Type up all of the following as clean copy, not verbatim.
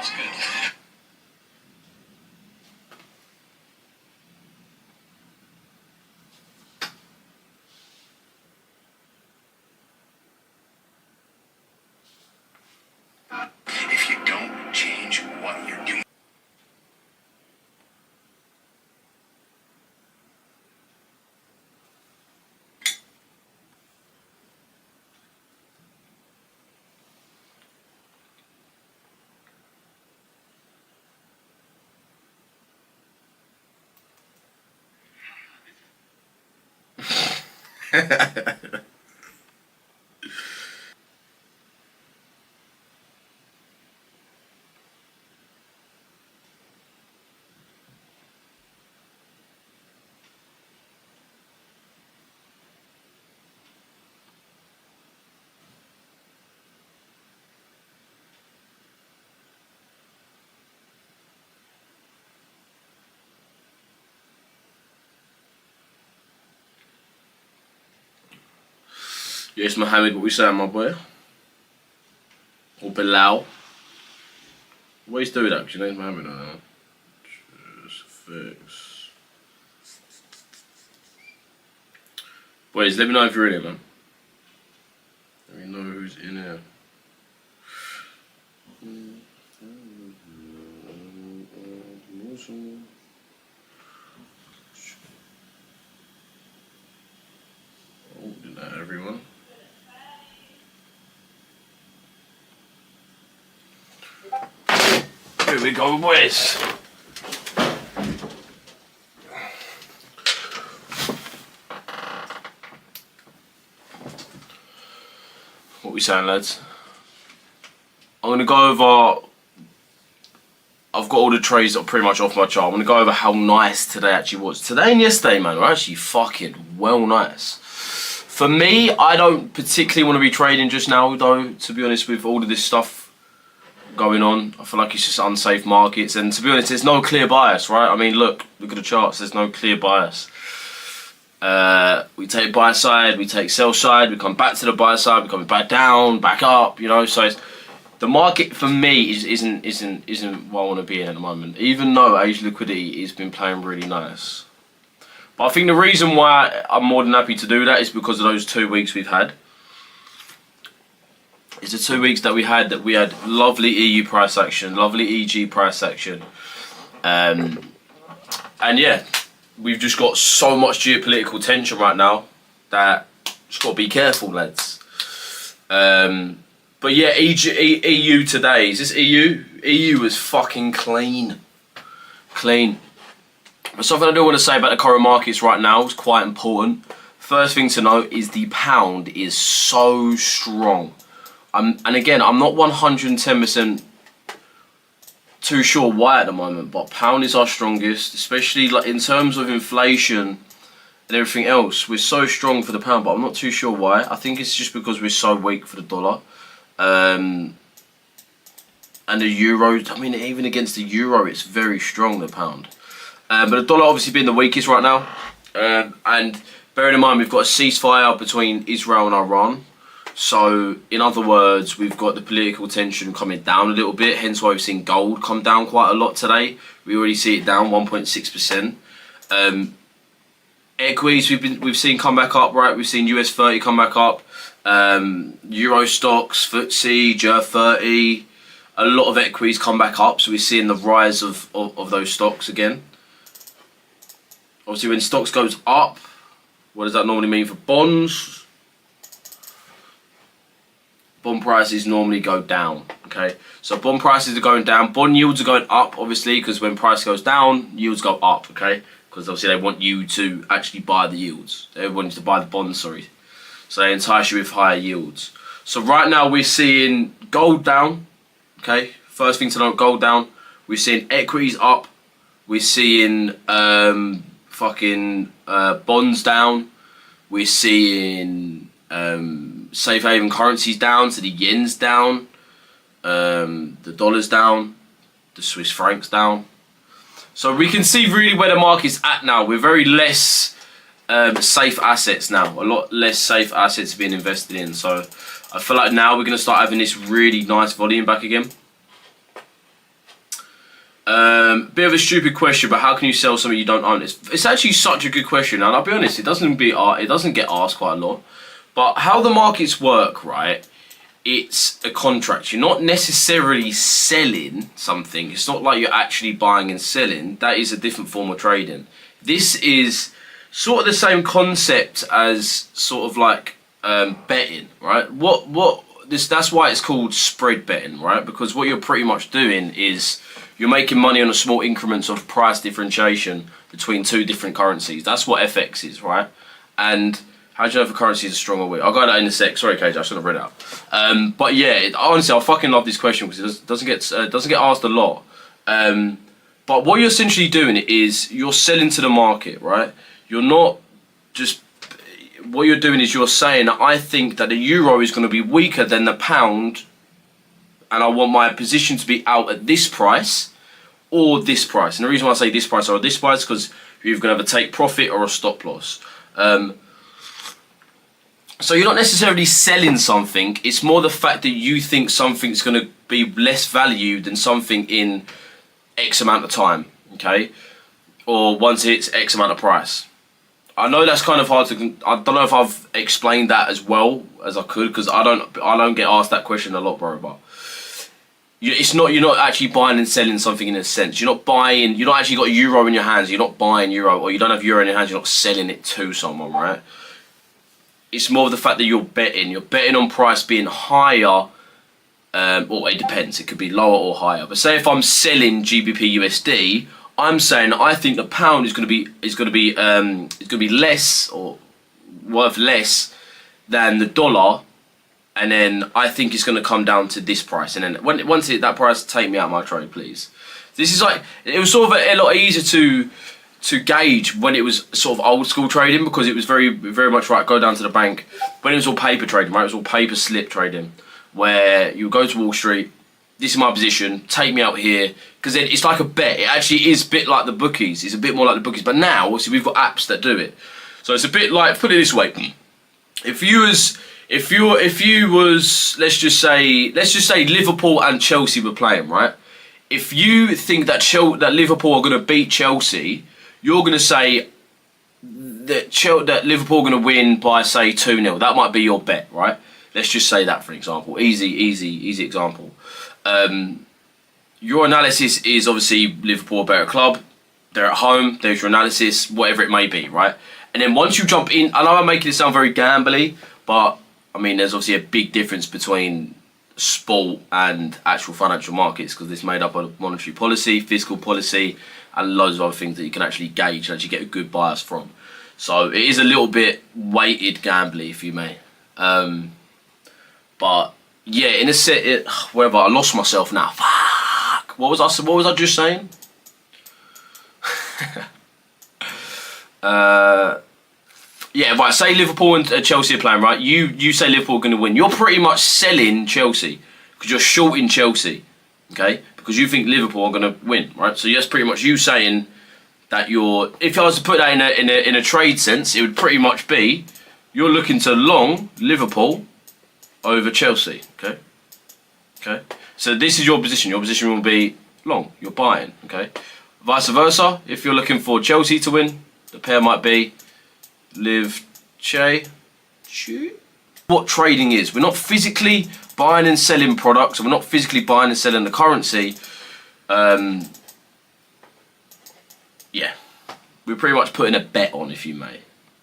That's good. If you don't change what you're doing. Yes, Mohammed, what we saying, my boy? Or Bilal? What he's doing that? Because your name's Mohammed, I know. Just fix. Boys, let me know if you're in here, man. Let me know who's in here. Oh, not everyone. Here we go, boys. What we saying, lads? I'm gonna go over. I've got all the trays that are pretty much off my chart. I'm gonna go over how nice today actually was. Today and yesterday, man, were actually fucking well nice. For me, I don't particularly want to be trading just now, though. To be honest, with all of this stuff going on, I feel like it's just unsafe markets, and to be honest, there's no clear bias, right? I mean, look at the charts. There's no clear bias. We take buy side, we take sell side, we come back to the buy side, we come back down, back up, you know. So it's, the market for me isn't what I want to be in at the moment. Even though Asian liquidity has been playing really nice, but I think the reason why I'm more than happy to do that is because of those 2 weeks we've had. It's the 2 weeks that we had lovely EU price action, lovely EG price action, and yeah, we've just got so much geopolitical tension right now that just got to be careful, lads. But yeah, EU today, is this EU? EU was fucking clean. But something I do want to say about the current markets right now is quite important. First thing to note is the pound is so strong. And again, I'm not 110% too sure why at the moment, but pound is our strongest, especially like in terms of inflation and everything else. We're so strong for the pound, but I'm not too sure why. I think it's just because we're so weak for the dollar. And the euro, I mean, even against the euro, it's very strong, the pound. But the dollar obviously being the weakest right now. And bearing in mind, we've got a ceasefire between Israel and Iran. So, in other words, we've got the political tension coming down a little bit, hence why we've seen gold come down quite a lot today. We already see it down 1.6%. Equities we've seen come back up, right? We've seen US 30 come back up. Euro stocks, FTSE, JER 30, a lot of equities come back up. So we're seeing the rise of those stocks again. Obviously, when stocks goes up, what does that normally mean for bonds? Bond prices normally go down, okay? So bond prices are going down, bond yields are going up, obviously, because when price goes down, yields go up, okay? Because obviously they want you to actually buy the yields. They want you to buy the bonds, sorry. So they entice you with higher yields. So right now we're seeing gold down, okay? First thing to note, gold down. We're seeing equities up. We're seeing bonds down. We're seeing safe haven currencies down, so the yen's down, the dollar's down, the Swiss franc's down. So we can see really where the market's at now. We're very less safe assets now. A lot less safe assets being invested in. So I feel like now we're going to start having this really nice volume back again. Bit of a stupid question, but how can you sell something you don't own? It's actually such a good question, and I'll be honest, it doesn't get asked quite a lot. But how the markets work, right? It's a contract. You're not necessarily selling something. It's not like you're actually buying and selling. That is a different form of trading. This is sort of the same concept as sort of like betting, right? That's why it's called spread betting, right? Because what you're pretty much doing is you're making money on a small increments of price differentiation between two different currencies. That's what FX is, right? And how do you know if a currency is strong or weak? I'll go that in a sec. Sorry, KJ, I should have read it out. But yeah, honestly, I fucking love this question because it doesn't get asked a lot. But what you're essentially doing is you're selling to the market, right? You're not just... What you're doing is you're saying that I think that the euro is going to be weaker than the pound, and I want my position to be out at this price or this price. And the reason why I say this price or this price is because you're going to have a take profit or a stop loss. So you're not necessarily selling something. It's more the fact that you think something's going to be less value than something in X amount of time, okay? Or once it's X amount of price. I know that's kind of hard to... I don't know if I've explained that as well as I could, because I don't get asked that question a lot, bro. But you're not actually buying and selling something in a sense. You're not actually got euro in your hands. You're not buying euro, or you don't have euro in your hands. You're not selling it to someone, right? It's more of the fact that you're betting. You're betting on price being higher, or it depends. It could be lower or higher. But say if I'm selling GBP USD, I'm saying I think the pound is going to be less or worth less than the dollar, and then I think it's going to come down to this price. And then once that price, take me out of my trade, please. This is like, it was sort of a lot easier to gauge when it was sort of old school trading, because it was very, very much right. Go down to the bank when it was all paper trading, right? It was all paper slip trading, where you go to Wall Street. This is my position, take me out here, because then it's like a bet. It actually is a bit like the bookies. It's a bit more like the bookies. But now, obviously, we've got apps that do it. So it's a bit like, put it this way. If you was, let's just say Liverpool and Chelsea were playing, right? If you think that Liverpool are going to beat Chelsea, you're going to say that Liverpool are going to win by, say, 2-0. That might be your bet, right? Let's just say that, for example. Easy example. Your analysis is obviously Liverpool a better club. They're at home. There's your analysis, whatever it may be, right? And then once you jump in, I know I'm making it sound very gambly, but I mean, there's obviously a big difference between sport and actual financial markets, because it's made up of monetary policy, fiscal policy, and loads of other things that you can actually gauge and actually get a good bias from. So it is a little bit weighted gambly, if you may. But yeah, in a set, wherever I lost myself now. Fuck. What was I just saying? Yeah, right. Say Liverpool and Chelsea are playing, right? You say Liverpool are going to win. You're pretty much selling Chelsea because you're shorting Chelsea, okay? Because you think Liverpool are going to win, right? So that's pretty much you saying that you're. If I was to put that in a trade sense, it would pretty much be you're looking to long Liverpool over Chelsea, okay? Okay. So this is your position. Your position will be long. You're buying, okay? Vice versa. If you're looking for Chelsea to win, the pair might be Liv Che. What trading is, we're not physically buying and selling products, and we're not physically buying and selling the currency. Yeah, we're pretty much putting a bet on, if you may.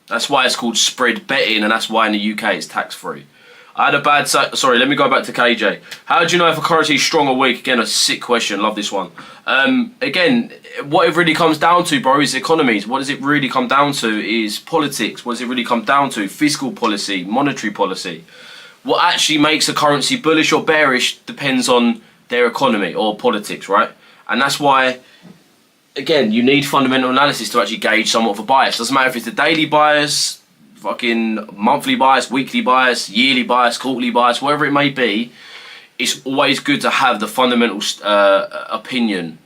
That's why it's called spread betting, and that's why in the UK it's tax-free. I had a bad... Sorry, let me go back to KJ. How do you know if a currency is strong or weak? Again, a sick question. Love this one. Again, what it really comes down to, bro, is economies. What does it really come down to is politics. What does it really come down to? Fiscal policy, monetary policy. What actually makes a currency bullish or bearish depends on their economy or politics, right? And that's why, again, you need fundamental analysis to actually gauge somewhat of a bias. Doesn't matter if it's a daily bias, fucking monthly bias, weekly bias, yearly bias, quarterly bias, whatever it may be. It's always good to have the fundamental opinion.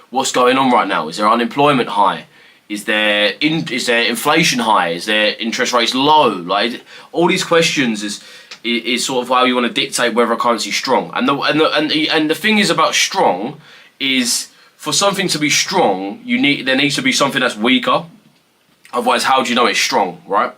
What's going on right now? Is there unemployment high? Is there inflation high? Is there interest rates low? Like, all these questions is sort of how you want to dictate whether a currency is strong. And the thing is about strong is for something to be strong, there needs to be something that's weaker. Otherwise, how do you know it's strong, right?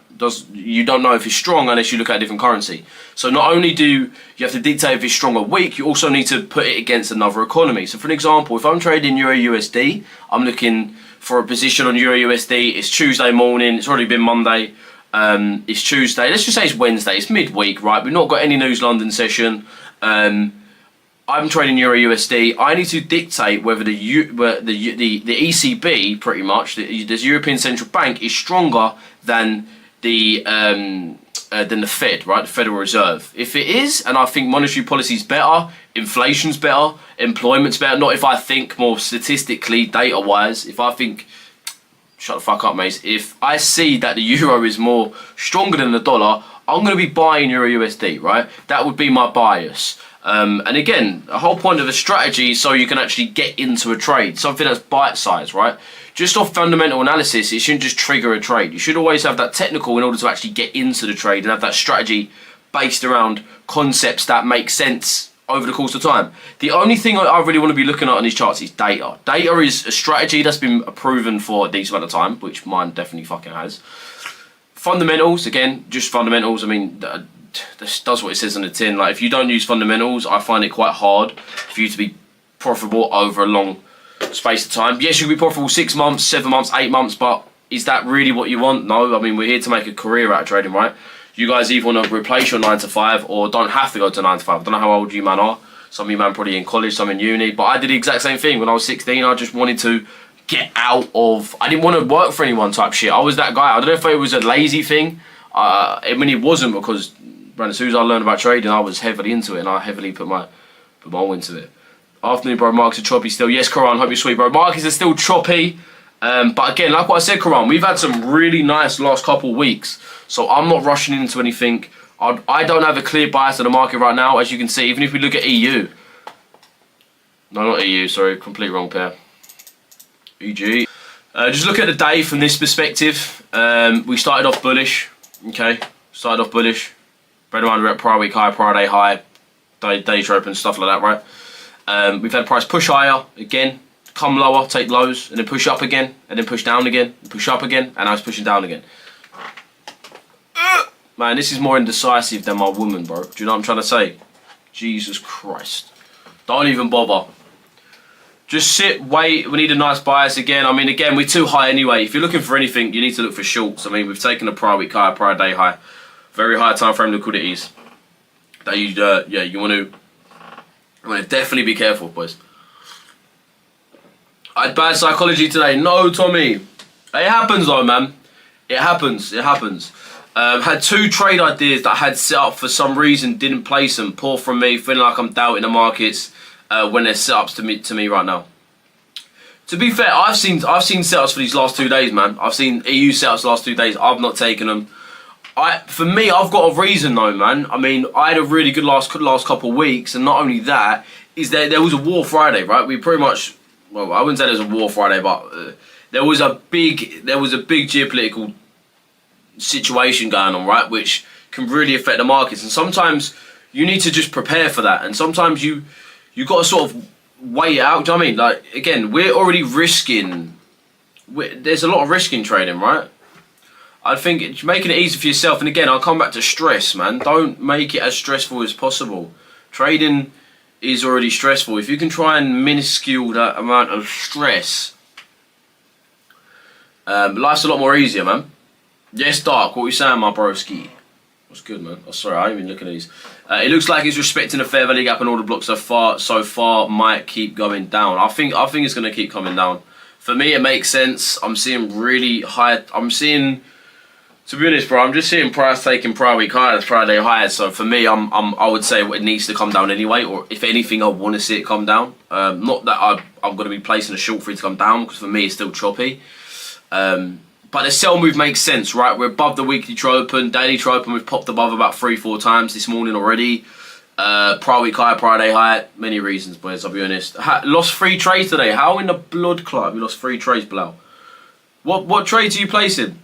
You don't know if it's strong unless you look at a different currency. So not only do you have to dictate if it's strong or weak, you also need to put it against another economy. So for an example, if I'm trading Euro USD, I'm looking for a position on Euro USD. It's Tuesday morning. It's already been Monday. It's Tuesday. Let's just say it's Wednesday. It's midweek, right? We've not got any News London session. I'm trading Euro USD. I need to dictate whether the ECB, pretty much, the European Central Bank, is stronger than the Fed, right? The Federal Reserve. If it is, and I think monetary policy is better, inflation's better, employment's better. Not if I think more statistically, data-wise. If I think, shut the fuck up, mate. If I see that the euro is more stronger than the dollar, I'm going to be buying Euro USD, right? That would be my bias. And again, the whole point of a strategy is so you can actually get into a trade, something that's bite-sized, right? Just off fundamental analysis, it shouldn't just trigger a trade. You should always have that technical in order to actually get into the trade and have that strategy based around concepts that make sense over the course of time. The only thing I really want to be looking at on these charts is data. Data is a strategy that's been proven for a decent amount of time, which mine definitely fucking has. Fundamentals, again, just fundamentals. I mean, this does what it says on the tin. Like, if you don't use fundamentals, I find it quite hard for you to be profitable over a long space of time. Yes, you can be profitable 6 months, 7 months, 8 months, but is that really what you want? No, I mean, we're here to make a career out of trading, right? You guys either want to replace your 9 to 5 or don't have to go to 9 to 5. I don't know how old you man are. Some of you man probably in college, some in uni, but I did the exact same thing when I was 16. I just wanted to get out of, I didn't want to work for anyone type shit. I was that guy. I don't know if it was a lazy thing. I mean, it wasn't, because as soon as I learned about trading, I was heavily into it, and I heavily put my all into it. Afternoon, bro. Markets are choppy still. Yes, Karan, hope you're sweet, bro. Markets are still choppy. But again, like what I said, Karan, we've had some really nice last couple of weeks. So I'm not rushing into anything. I don't have a clear bias to the market right now, as you can see, even if we look at EU. No, not EU, sorry. Complete wrong pair. EG. Just look at the day from this perspective. We started off bullish. Okay. Started off bullish. Right around, we're at prior week high, prior day high, day trade and stuff like that, right? We've had price push higher again, come lower, take lows, and then push up again, and then push down again, and push up again, and now it's pushing down again. Man, this is more indecisive than my woman, bro. Do you know what I'm trying to say? Jesus Christ. Don't even bother. Just sit, wait. We need a nice bias again. I mean, again, we're too high anyway. If you're looking for anything, you need to look for shorts. I mean, we've taken a prior week high, prior day high. Very high time frame liquidities. That you want to definitely be careful, boys. I had bad psychology today. No, Tommy. It happens though, man. It happens. It happens. Had 2 trade ideas that I had set up, for some reason didn't place them. Poor from me, feeling like I'm doubting the markets when there's setups to me right now. To be fair, I've seen setups for these last 2 days, man. I've seen EU setups the last 2 days. I've not taken them. For me, I've got a reason though, man. I mean, I had a really good last couple of weeks, and not only that, is that there was a War Friday, right? We pretty much, well, I wouldn't say there was a War Friday, but there was a big geopolitical situation going on, right? Which can really affect the markets, and sometimes you need to just prepare for that, and sometimes you got to sort of weigh it out. Do you know what I mean? Like, again, we're already risking. There's a lot of risk in trading, right? I think it's making it easy for yourself. And again, I'll come back to stress, man. Don't make it as stressful as possible. Trading is already stressful. If you can try and minuscule that amount of stress, life's a lot more easier, man. Yes, Dark, what are you saying, my broski? What's good, man? Oh, sorry, I ain't even looking at these. It looks like it's respecting the fair value gap and order block so far might keep going down. I think it's going to keep coming down. For me, it makes sense. I'm seeing really high. To be honest, bro, I'm just seeing price taking prior week highs, prior day highs. So for me, I would say it needs to come down anyway, or if anything, I want to see it come down. Not that I'm going to be placing a short for it to come down, because for me, it's still choppy. But the sell move makes sense, right? We're above the weekly trade open, daily trade open. We've popped above about 3-4 times this morning already. Prior week high, prior day high. Many reasons, boys. I'll be honest. Lost 3 trades today. How in the blood clot we lost 3 trades, Blau? What trades are you placing?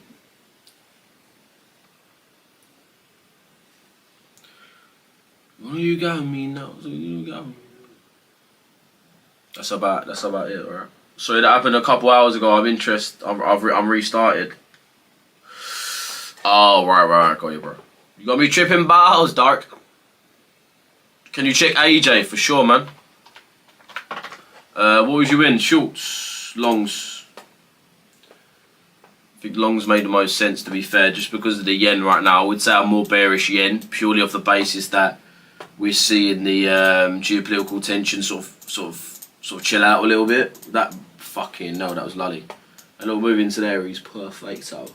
You got me now. You got me. That's about it, right? So that happened a couple hours ago. I'm interested. I'm restarted. Oh right, got you, bro. You got me tripping balls, Dark. Can you check AJ for sure, man? What was you in? Shorts, longs. I think longs made the most sense, to be fair, just because of the yen right now. I would say I'm more bearish yen, purely off the basis that we're seeing the geopolitical tension sort of chill out a little bit. That fucking no, that was lolly. A little move into there, he's perfect. So,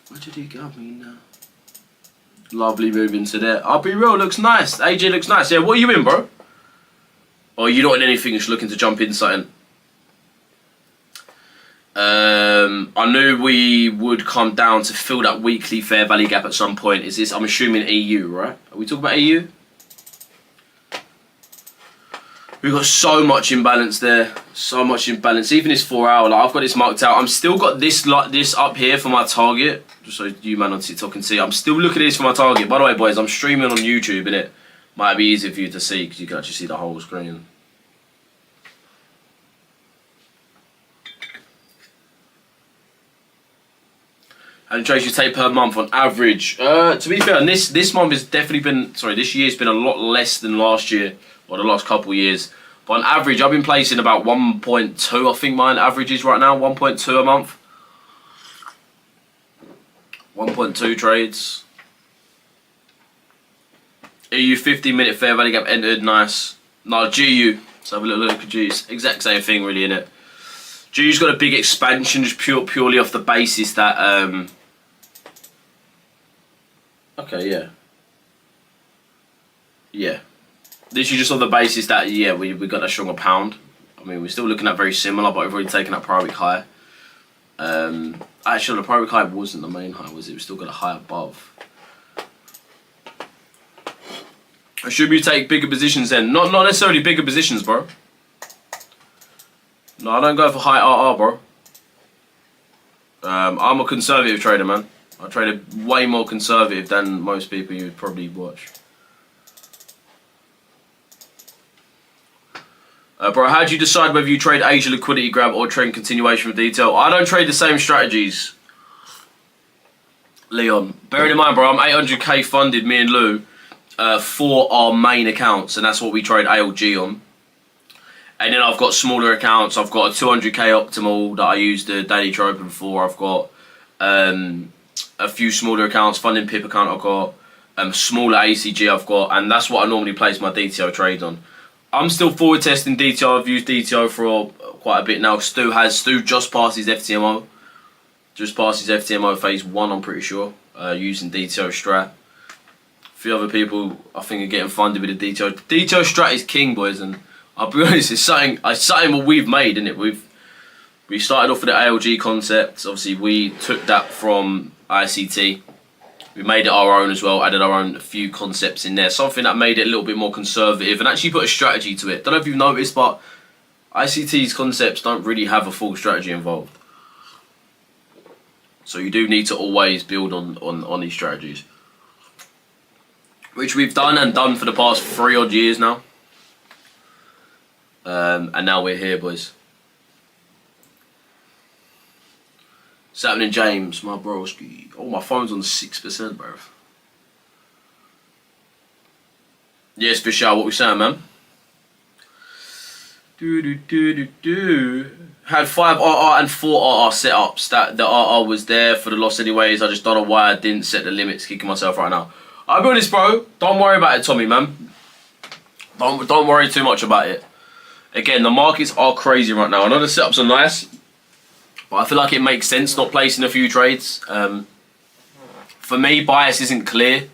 where did he go me now? Lovely move into there. I'll be real, looks nice. AJ looks nice. Yeah, what are you in, bro? Or you not in anything? Just looking to jump in something. I knew we would come down to fill that weekly fair value gap at some point. Is this? I'm assuming EU, right? Are we talking about EU? We've got so much imbalance there, so much imbalance. Even this 4 hour, like I've got this marked out. I'm still got this up here for my target, just so you man on TikTok can see. I'm still looking at this for my target. By the way, boys, I'm streaming on YouTube, and it might be easier for you to see because you can actually see the whole screen. How many trades you take per month on average? To be fair, and this month has definitely been, sorry, this year's been a lot less than last year, or the last couple of years. But on average, I've been placing about 1.2, I think mine average is right now, 1.2 a month. 1.2 trades. EU 15-minute fair value gap entered, nice. No, GU, let's have a little look at GU's. Exact same thing really, innit? GU's got a big expansion just purely off the basis that, okay, yeah. Yeah. Literally just on the basis that, yeah, we got a stronger pound. I mean, we're still looking at very similar, but we've already taken that prior week high. Actually, the prior week high wasn't the main high, was it? We still got a high above. Should we take bigger positions then? Not necessarily bigger positions, bro. No, I don't go for high RR, bro. I'm a conservative trader, man. I trade way more conservative than most people you'd probably watch. Bro, how do you decide whether you trade Asia liquidity grab or trend continuation with detail? I don't trade the same strategies, Leon. Bearing in mind, bro, I'm 800k funded, me and Lou, for our main accounts, and that's what we trade ALG on. And then I've got smaller accounts. I've got a 200k optimal that I use the daily troping for. I've got a few smaller accounts, funding pip account I've got, smaller ACG I've got, and that's what I normally place my DTO trades on. I'm still forward testing DTO. I've used DTO for quite a bit now. Stu just passed his FTMO. Just passed his FTMO phase 1, I'm pretty sure, using DTO strat. A few other people I think are getting funded with the DTO. DTO strat is king, boys, and I'll be honest, it's something what we've made, isn't it? We started off with the ALG concept. Obviously, we took that from ICT. We made it our own as well, added our own few concepts in there. Something that made it a little bit more conservative and actually put a strategy to it. Don't know if you've noticed, but ICT's concepts don't really have a full strategy involved. So you do need to always build on these strategies. Which we've done for the past 3 odd years now. And now we're here, boys. What's happening, James? My broski. Oh, my phone's on 6%, bro. Yes, Vishal, what we saying, man? Had 5 RR and 4 RR setups. That the RR was there for the loss anyways. I just don't know why I didn't set the limits. Kicking myself right now. I'll be honest, bro. Don't worry about it, Tommy, man. Don't worry too much about it. Again, the markets are crazy right now. I know the setups are nice, but I feel like it makes sense not placing a few trades. For me, bias isn't clear.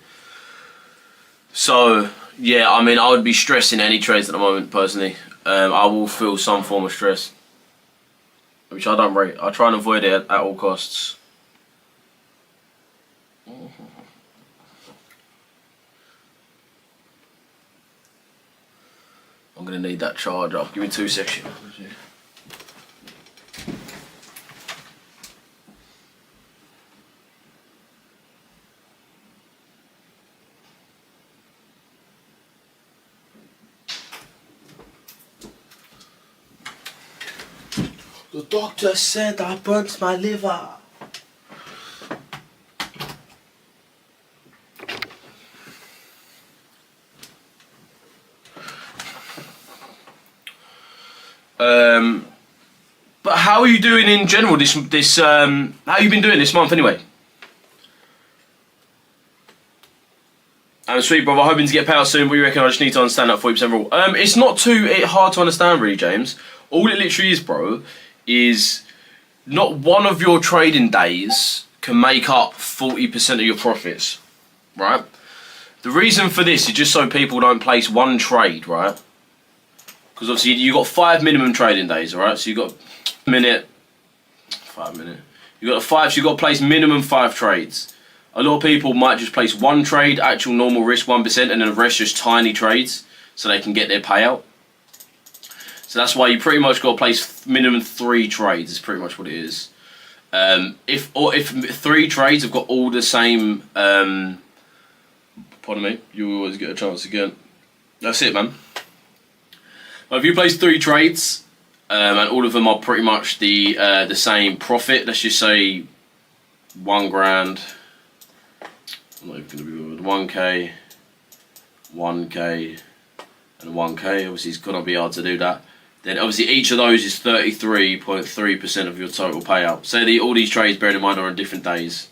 So, yeah, I mean, I would be stressing any trades at the moment, personally. I will feel some form of stress, which I don't rate. I try and avoid it at all costs. I'm going to need that charger. Give me 2 seconds. The doctor said I burnt my liver. But how are you doing in general how you been doing this month anyway? Sweet brother, hoping to get paid out soon. What do you reckon? I just need to understand that 40% rule. It's not too hard to understand really, James. All it literally is, bro, is not one of your trading days can make up 40% of your profits, right? The reason for this is just so people don't place one trade, right? Because obviously you got 5 minimum trading days, alright? So you got 5 minute. You got 5, so you got to place minimum 5 trades. A lot of people might just place one trade, actual normal risk 1%, and then the rest just tiny trades, so they can get their payout. So that's why you pretty much got to place minimum 3 trades. Is pretty much what it is. If 3 trades have got all the same, pardon me, you always get a chance again. That's it, man. But if you place 3 trades, and all of them are pretty much the same profit, let's just say 1 grand. I'm not even going to be with 1k, 1k, and 1k. Obviously, it's going to be hard to do that. Then, obviously, each of those is 33.3% of your total payout. Say all these trades, bearing in mind, are on different days.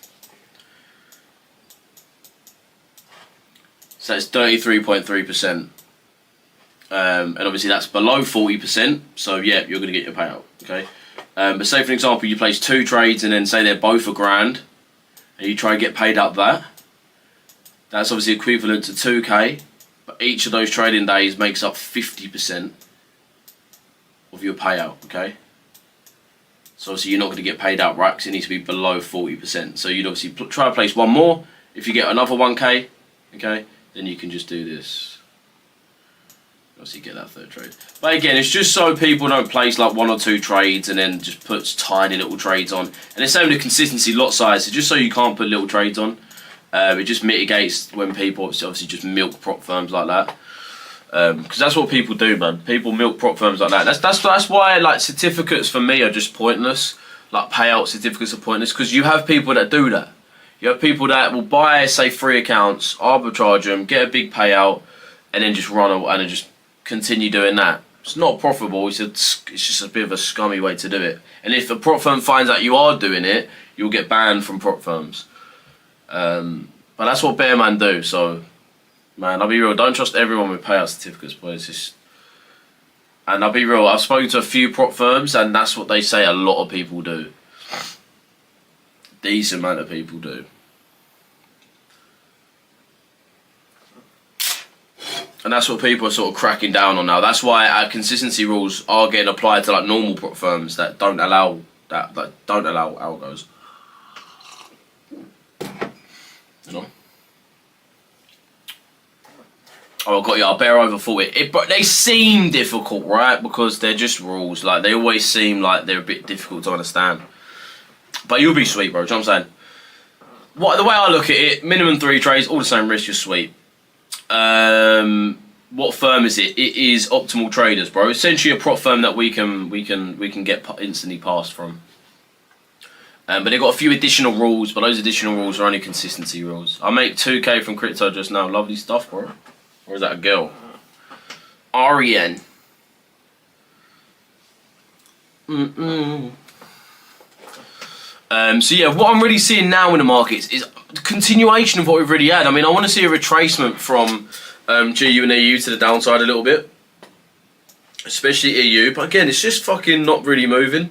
So that's 33.3%. And obviously, that's below 40%. So, yeah, you're going to get your payout. Okay. But say, for example, you place 2 trades and then say they're both a grand, and you try and get paid up that. That's obviously equivalent to 2k, but each of those trading days makes up 50% of your payout, okay? So obviously you're not going to get paid out right because it needs to be below 40%. So you'd obviously try to place 1 more. If you get another 1k, okay, then you can just do this. Obviously get that 3rd trade. But again, it's just so people don't place like 1 or 2 trades and then just puts tiny little trades on. And the same with the consistency lot size, so just so you can't put little trades on. It just mitigates when people obviously just milk prop firms like that, because that's what people do, man. People milk prop firms like that. That's why like certificates for me are just pointless. Like payout certificates are pointless because you have people that do that. You have people that will buy say 3 accounts, arbitrage them, get a big payout, and then just run and then just continue doing that. It's not profitable. It's just a bit of a scummy way to do it. And if a prop firm finds out you are doing it, you'll get banned from prop firms. But that's what Bearman do, so man, I'll be real, don't trust everyone with payout certificates, boy. It's just, and I'll be real, I've spoken to a few prop firms and that's what they say a lot of people do. Decent amount of people do. And that's what people are sort of cracking down on now. That's why our consistency rules are getting applied to like normal prop firms that don't allow algos. You know? Oh, I got you. I'll bear over 40. But they seem difficult, right? Because they're just rules. Like they always seem like they're a bit difficult to understand. But you'll be sweet, bro. Do you know what I'm saying? The way I look at it, minimum 3 trades, all the same risk, you're sweet. What firm is it? It is Optimal Traders, bro. Essentially a prop firm that we can get instantly passed from. But they've got a few additional rules, but those additional rules are only consistency rules. I make 2k from crypto just now. Lovely stuff, bro. Or is that a girl? REN. So yeah, what I'm really seeing now in the markets is a continuation of what we've already had. I mean, I want to see a retracement from GU and EU to the downside a little bit. Especially EU. But again, it's just fucking not really moving.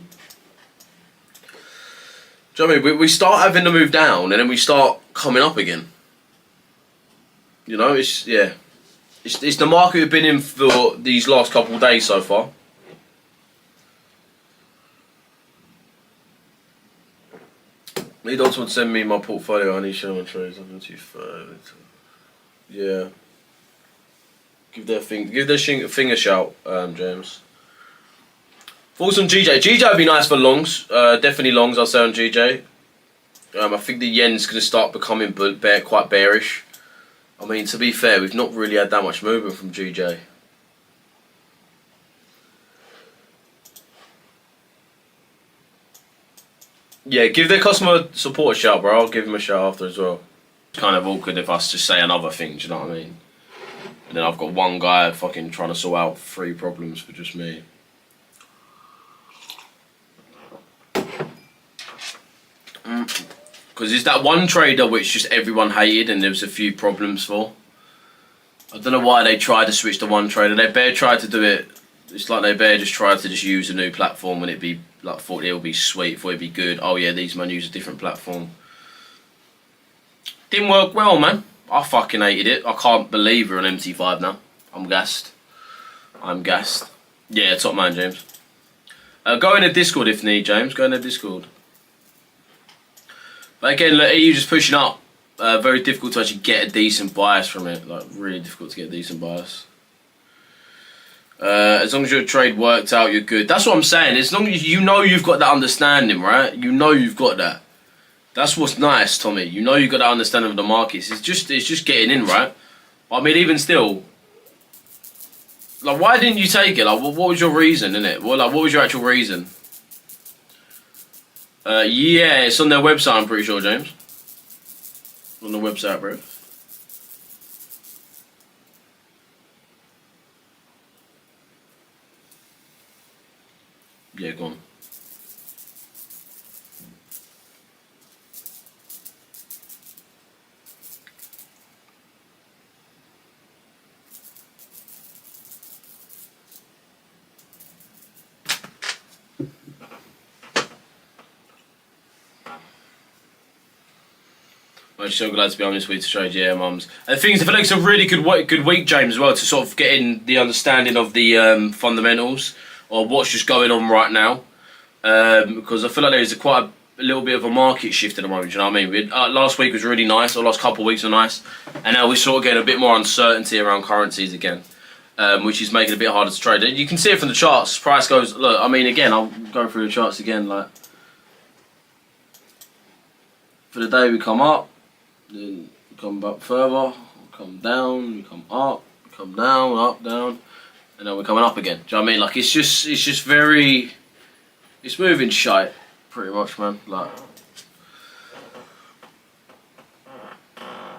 Do you know what I mean? We start having to move down and then we start coming up again. You know, it's the market we've been in for these last couple of days so far. Lee Dodds would send me my portfolio. I need to show my trades. I'm too far. Yeah. Give their thing a shout, James. Thoughts on GJ? GJ would be nice for longs. Definitely longs, I'll say on GJ. I think the yen's going to start becoming quite bearish. I mean, to be fair, we've not really had that much movement from GJ. Yeah, give their customer support a shout, bro. I'll give him a shout after as well. It's kind of awkward if I just say another thing, do you know what I mean? And then I've got one guy fucking trying to sort out 3 problems for just me. Because it's that one trader which just everyone hated and there was a few problems for. I don't know why they tried to switch to one trader. They bare tried to do it. It's like they bare just tried to just use a new platform and it'd be like, thought it would be sweet, thought it'd be good. Oh yeah, these men use a different platform. Didn't work well, man. I fucking hated it. I can't believe we're on MT5 now. I'm gassed. I'm gassed. Yeah, top man, James. Go in the Discord if need, James. Go in the Discord. But again, look, EU just pushing up. Very difficult to actually get a decent bias from it. Like, really difficult to get a decent bias. As long as your trade worked out, you're good. That's what I'm saying. As long as you know you've got that understanding, right? You know you've got that. That's what's nice, Tommy. You know you've got that understanding of the markets. It's just getting in, right? I mean, even still, like, why didn't you take it? Like, what was your reason, innit? Well, like, what was your actual reason? Yeah, it's on their website, I'm pretty sure, James. On the website, bro. Yeah, go on. I'm so glad to be on this week to trade, yeah, mums. And the thing is, I feel like it's a really good week, James, as well, to sort of get in the understanding of the fundamentals or what's just going on right now. Because I feel like there's quite a little bit of a market shift at the moment, you know what I mean? Last week was really nice, or last couple of weeks were nice, and now we're sort of getting a bit more uncertainty around currencies again, which is making it a bit harder to trade. You can see it from the charts. Price goes, look, I mean, again, I'll go through the charts again, like, for the day we come up, then we come back further, we come down, we come up, we come down, up, down, and then we're coming up again. Do you know what I mean? Like, it's just very, it's moving shite, pretty much, man. Like,